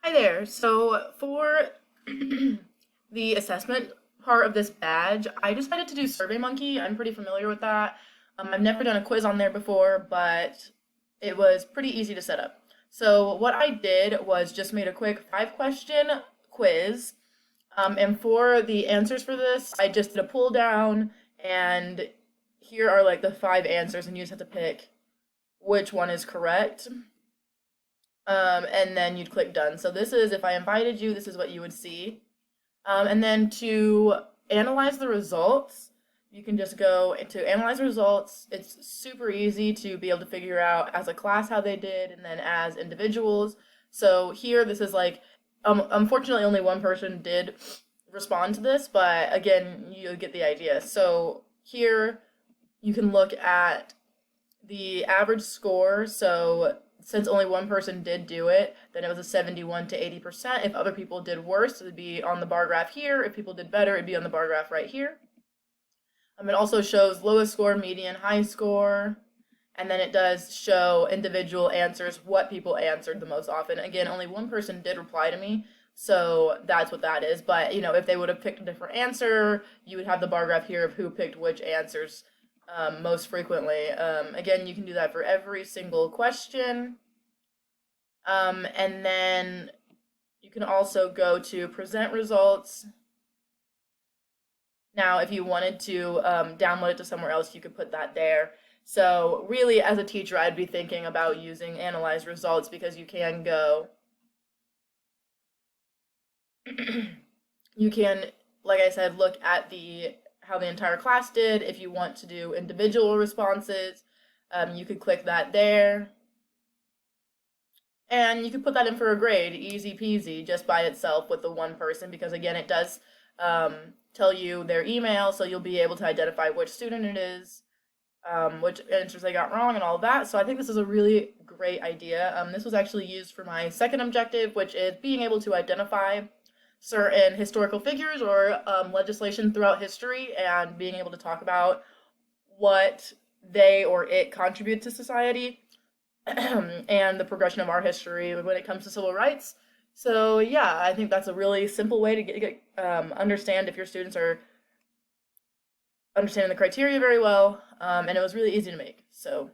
Hi there. So for the assessment part of this badge, I decided to do SurveyMonkey. I'm pretty familiar with that. I've never done a quiz on there before, but it was pretty easy to set up. So what I did was just made a quick 5 question quiz. And for the answers for this, I just did a pull down, and here are like the 5 answers, and you just have to pick which one is correct. And then you'd click done. So this is, if I invited you, this is what you would see. And then to analyze the results, you can just go to analyze results. It's super easy to be able to figure out as a class how they did and then as individuals. So here, this is like, unfortunately only one person did respond to this, but again, you get the idea. So here you can look at the average score. So since only one person did do it, then it was a 71 to 80%. If other people did worse, it would be on the bar graph here. If people did better, it'd be on the bar graph right here. It also shows lowest score, median, high score, and then it does show individual answers, what people answered the most often. Again, only one person did reply to me, so that's what that is. But, if they would have picked a different answer, you would have the bar graph here of who picked which answers most frequently. Again, you can do that for every single question. And then you can also go to present results. Now, if you wanted to download it to somewhere else, you could put that there. So really, as a teacher, I'd be thinking about using analyze results because you can go, you can, like I said, look at how the entire class did. If you want to do individual responses, you could click that there. And you could put that in for a grade, easy peasy, just by itself with the one person, because again, it does tell you their email, so you'll be able to identify which student it is, which answers they got wrong, and all of that. So I think this is a really great idea. This was actually used for my second objective, which is being able to identify certain historical figures or legislation throughout history and being able to talk about what they or it contribute to society and the progression of our history when it comes to civil rights. So yeah, I think that's a really simple way to get understand if your students are understanding the criteria very well, and it was really easy to make. So